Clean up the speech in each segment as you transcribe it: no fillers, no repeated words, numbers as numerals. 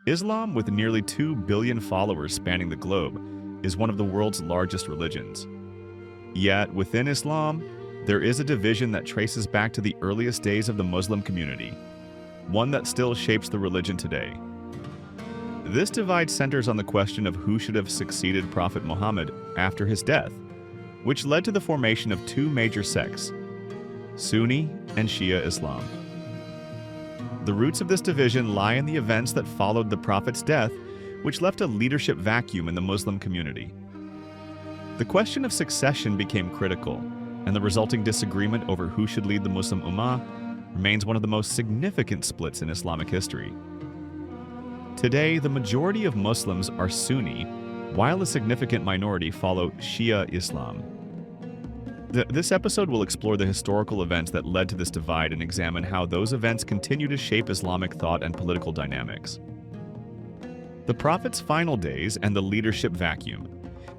Islam, with nearly 2 billion followers spanning the globe, is one of the world's largest religions. Yet, within Islam, there is a division that traces back to the earliest days of the Muslim community, one that still shapes the religion today. This divide centers on the question of who should have succeeded Prophet Muhammad after his death, which led to the formation of two major sects, Sunni and Shia Islam. The roots of this division lie in the events that followed the Prophet's death, which left a leadership vacuum in the Muslim community. The question of succession became critical, and the resulting disagreement over who should lead the Muslim Ummah remains one of the most significant splits in Islamic history. Today, the majority of Muslims are Sunni, while a significant minority follow Shia Islam. This episode will explore the historical events that led to this divide and examine how those events continue to shape Islamic thought and political dynamics. The Prophet's final days and the leadership vacuum.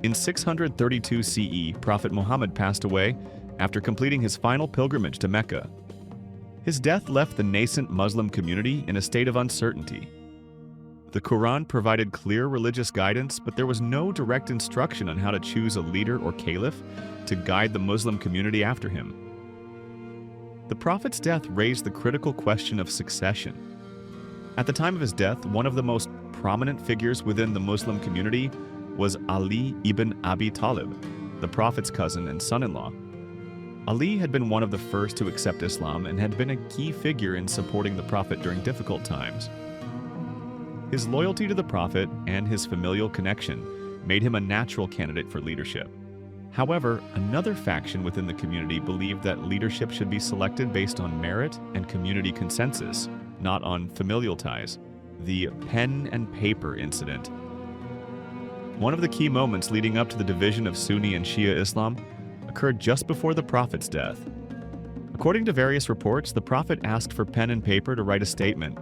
In 632 CE, Prophet Muhammad passed away after completing his final pilgrimage to Mecca. His death left the nascent Muslim community in a state of uncertainty. The Quran provided clear religious guidance, but there was no direct instruction on how to choose a leader or caliph to guide the Muslim community after him. The Prophet's death raised the critical question of succession. At the time of his death, one of the most prominent figures within the Muslim community was Ali ibn Abi Talib, the Prophet's cousin and son-in-law. Ali had been one of the first to accept Islam and had been a key figure in supporting the Prophet during difficult times. His loyalty to the Prophet and his familial connection made him a natural candidate for leadership. However, another faction within the community believed that leadership should be selected based on merit and community consensus, not on familial ties. The pen and paper incident. One of the key moments leading up to the division of Sunni and Shia Islam occurred just before the Prophet's death. According to various reports, the Prophet asked for pen and paper to write a statement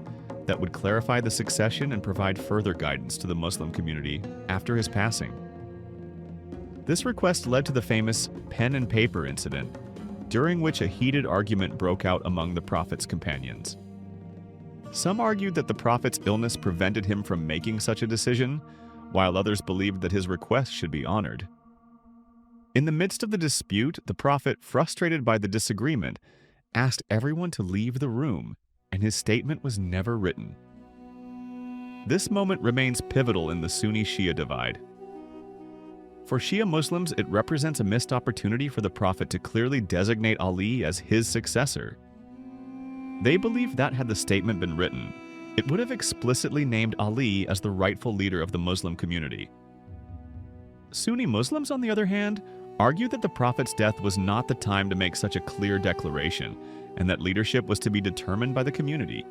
that would clarify the succession and provide further guidance to the Muslim community after his passing. This request led to the famous pen and paper incident, during which a heated argument broke out among the Prophet's companions. Some argued that the Prophet's illness prevented him from making such a decision, while others believed that his request should be honored. In the midst of the dispute, the Prophet, frustrated by the disagreement, asked everyone to leave the room, and his statement was never written. This moment remains pivotal in the Sunni-Shia divide. For Shia Muslims, it represents a missed opportunity for the Prophet to clearly designate Ali as his successor. They believe that had the statement been written, it would have explicitly named Ali as the rightful leader of the Muslim community. Sunni Muslims, on the other hand, argue that the Prophet's death was not the time to make such a clear declaration, and that leadership was to be determined by the community.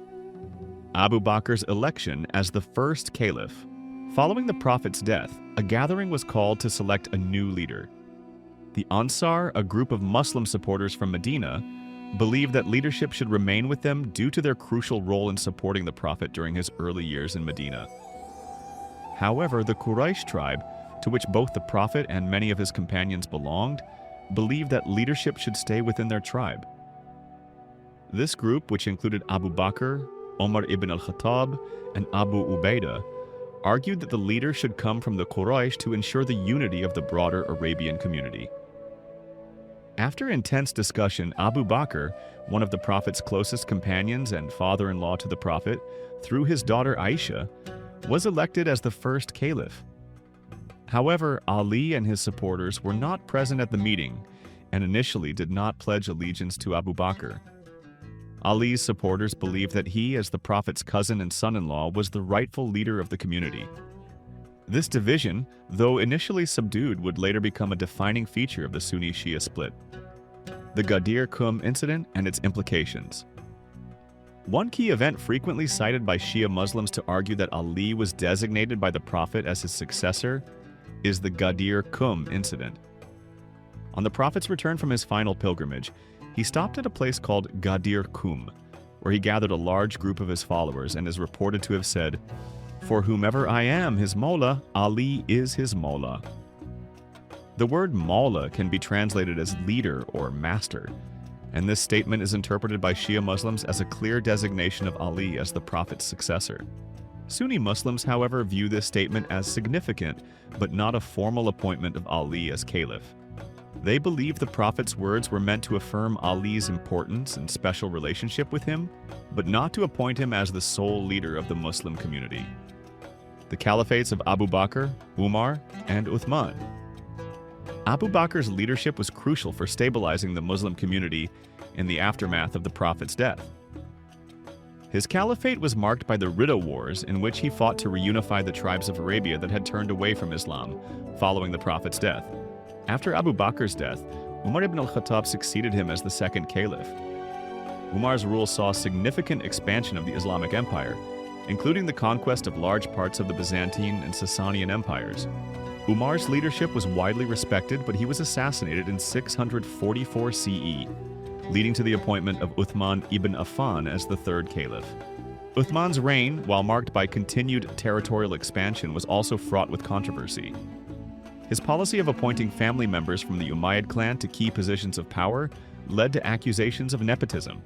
Abu Bakr's election as the first caliph. Following the Prophet's death, a gathering was called to select a new leader. The Ansar, a group of Muslim supporters from Medina, believed that leadership should remain with them due to their crucial role in supporting the Prophet during his early years in Medina. However, the Quraysh tribe, to which both the Prophet and many of his companions belonged, believed that leadership should stay within their tribe. This group, which included Abu Bakr, Umar ibn al-Khattab, and Abu Ubaidah, argued that the leader should come from the Quraysh to ensure the unity of the broader Arabian community. After intense discussion, Abu Bakr, one of the Prophet's closest companions and father-in-law to the Prophet, through his daughter Aisha, was elected as the first caliph. However, Ali and his supporters were not present at the meeting and initially did not pledge allegiance to Abu Bakr. Ali's supporters believed that he, as the Prophet's cousin and son-in-law, was the rightful leader of the community. This division, though initially subdued, would later become a defining feature of the Sunni-Shia split. The Ghadir Qum incident and its implications. One key event frequently cited by Shia Muslims to argue that Ali was designated by the Prophet as his successor is the Ghadir Qum incident. On the Prophet's return from his final pilgrimage, he stopped at a place called Ghadir Qum, where he gathered a large group of his followers and is reported to have said, "For whomever I am his Mawla, Ali is his Mawla." The word Mawla can be translated as leader or master, and this statement is interpreted by Shia Muslims as a clear designation of Ali as the Prophet's successor. Sunni Muslims, however, view this statement as significant, but not a formal appointment of Ali as caliph. They believe the Prophet's words were meant to affirm Ali's importance and special relationship with him, but not to appoint him as the sole leader of the Muslim community. The caliphates of Abu Bakr, Umar, and Uthman. Abu Bakr's leadership was crucial for stabilizing the Muslim community in the aftermath of the Prophet's death. His caliphate was marked by the Ridda Wars, in which he fought to reunify the tribes of Arabia that had turned away from Islam following the Prophet's death. After Abu Bakr's death, Umar ibn al-Khattab succeeded him as the second caliph. Umar's rule saw significant expansion of the Islamic Empire, including the conquest of large parts of the Byzantine and Sasanian empires. Umar's leadership was widely respected, but he was assassinated in 644 CE, leading to the appointment of Uthman ibn Affan as the third caliph. Uthman's reign, while marked by continued territorial expansion, was also fraught with controversy. His policy of appointing family members from the Umayyad clan to key positions of power led to accusations of nepotism.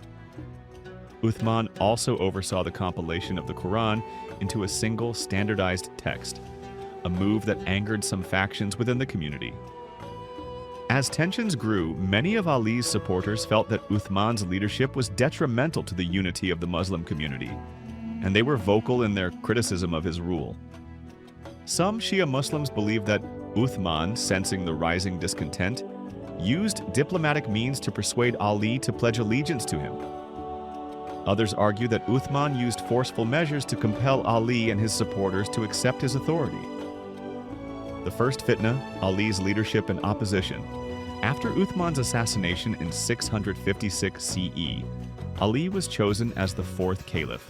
Uthman also oversaw the compilation of the Quran into a single standardized text, a move that angered some factions within the community. As tensions grew, many of Ali's supporters felt that Uthman's leadership was detrimental to the unity of the Muslim community, and they were vocal in their criticism of his rule. Some Shia Muslims believe that Uthman, sensing the rising discontent, used diplomatic means to persuade Ali to pledge allegiance to him. Others argue that Uthman used forceful measures to compel Ali and his supporters to accept his authority. The first fitna, Ali's leadership and opposition. After Uthman's assassination in 656 CE, Ali was chosen as the fourth caliph.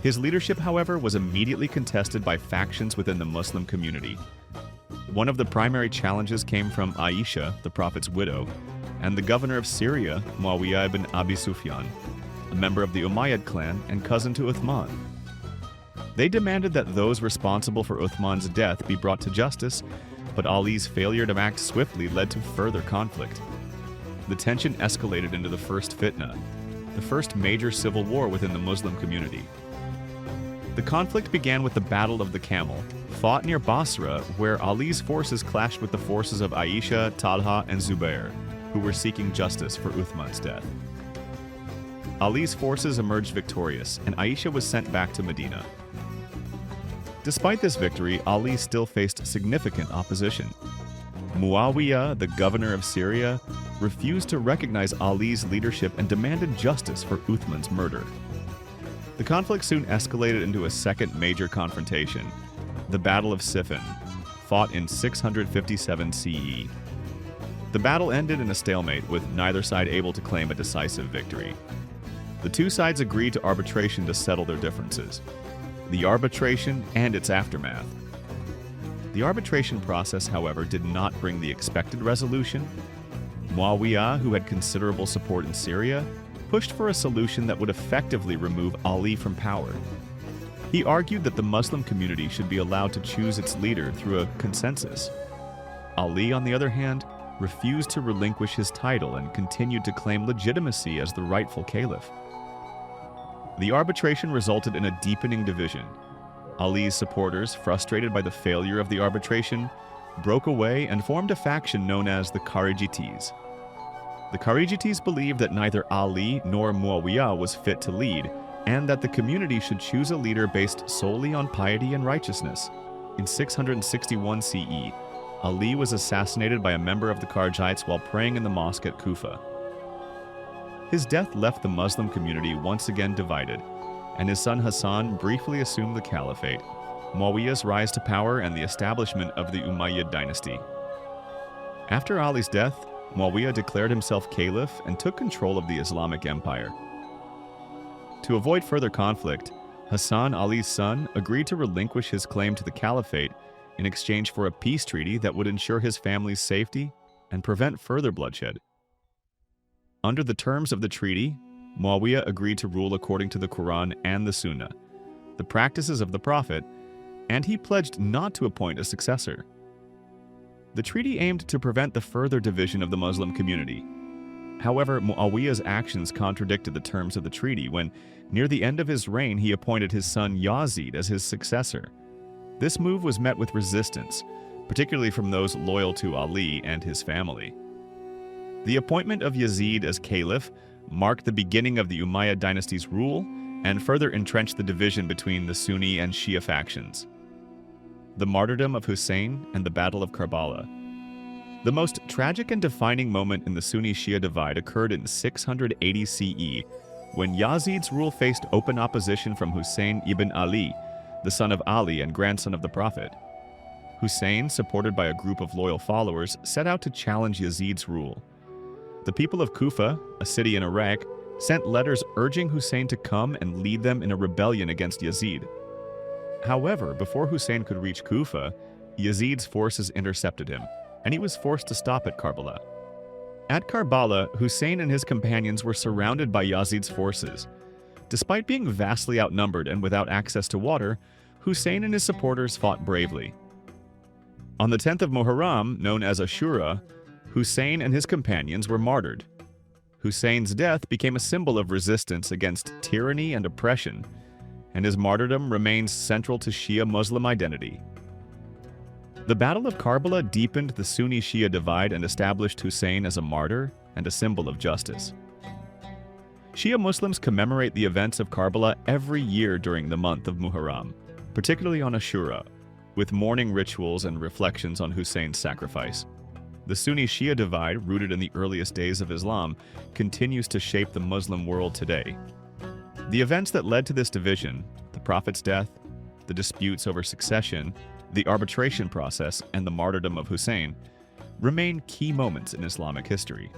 His leadership, however, was immediately contested by factions within the Muslim community. One of the primary challenges came from Aisha, the Prophet's widow, and the governor of Syria, Muawiyah ibn Abi Sufyan, a member of the Umayyad clan and cousin to Uthman. They demanded that those responsible for Uthman's death be brought to justice, but Ali's failure to act swiftly led to further conflict. The tension escalated into the first fitna, the first major civil war within the Muslim community. The conflict began with the Battle of the Camel, fought near Basra, where Ali's forces clashed with the forces of Aisha, Talha, and Zubair, who were seeking justice for Uthman's death. Ali's forces emerged victorious, and Aisha was sent back to Medina. Despite this victory, Ali still faced significant opposition. Muawiyah, the governor of Syria, refused to recognize Ali's leadership and demanded justice for Uthman's murder. The conflict soon escalated into a second major confrontation, the Battle of Siffin, fought in 657 CE. The battle ended in a stalemate, with neither side able to claim a decisive victory. The two sides agreed to arbitration to settle their differences. The arbitration and its aftermath. The arbitration process, however, did not bring the expected resolution. Muawiyah, who had considerable support in Syria, pushed for a solution that would effectively remove Ali from power. He argued that the Muslim community should be allowed to choose its leader through a consensus. Ali, on the other hand, refused to relinquish his title and continued to claim legitimacy as the rightful caliph. The arbitration resulted in a deepening division. Ali's supporters, frustrated by the failure of the arbitration, broke away and formed a faction known as the Kharijites. The Kharijites believed that neither Ali nor Muawiyah was fit to lead, and that the community should choose a leader based solely on piety and righteousness. In 661 CE, Ali was assassinated by a member of the Kharijites while praying in the mosque at Kufa. His death left the Muslim community once again divided, and his son Hassan briefly assumed the caliphate, Muawiyah's rise to power, and the establishment of the Umayyad dynasty. After Ali's death, Muawiyah declared himself caliph and took control of the Islamic Empire. To avoid further conflict, Hassan, Ali's son, agreed to relinquish his claim to the caliphate in exchange for a peace treaty that would ensure his family's safety and prevent further bloodshed. Under the terms of the treaty, Muawiyah agreed to rule according to the Quran and the Sunnah, the practices of the Prophet, and he pledged not to appoint a successor. The treaty aimed to prevent the further division of the Muslim community. However, Muawiyah's actions contradicted the terms of the treaty when, near the end of his reign, he appointed his son Yazid as his successor. This move was met with resistance, particularly from those loyal to Ali and his family. The appointment of Yazid as caliph marked the beginning of the Umayyad dynasty's rule and further entrenched the division between the Sunni and Shia factions. The martyrdom of Hussein and the Battle of Karbala. The most tragic and defining moment in the Sunni-Shia divide occurred in 680 CE, when Yazid's rule faced open opposition from Hussein ibn Ali, the son of Ali and grandson of the Prophet. Hussein, supported by a group of loyal followers, set out to challenge Yazid's rule. The people of Kufa, a city in Iraq, sent letters urging Hussein to come and lead them in a rebellion against Yazid. However, before Hussein could reach Kufa, Yazid's forces intercepted him, and he was forced to stop at Karbala. At Karbala, Hussein and his companions were surrounded by Yazid's forces. Despite being vastly outnumbered and without access to water, Hussein and his supporters fought bravely. On the 10th of Muharram, known as Ashura, Hussein and his companions were martyred. Hussein's death became a symbol of resistance against tyranny and oppression, and his martyrdom remains central to Shia Muslim identity. The Battle of Karbala deepened the Sunni-Shia divide and established Hussein as a martyr and a symbol of justice. Shia Muslims commemorate the events of Karbala every year during the month of Muharram, particularly on Ashura, with mourning rituals and reflections on Hussein's sacrifice. The Sunni-Shia divide, rooted in the earliest days of Islam, continues to shape the Muslim world today. The events that led to this division, the Prophet's death, the disputes over succession, the arbitration process, and the martyrdom of Hussein, remain key moments in Islamic history.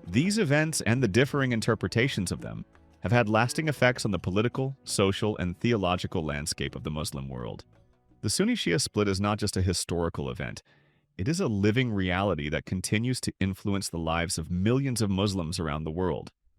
These events and the differing interpretations of them have had lasting effects on the political, social, and theological landscape of the Muslim world. The Sunni-Shia split is not just a historical event. It is a living reality that continues to influence the lives of millions of Muslims around the world.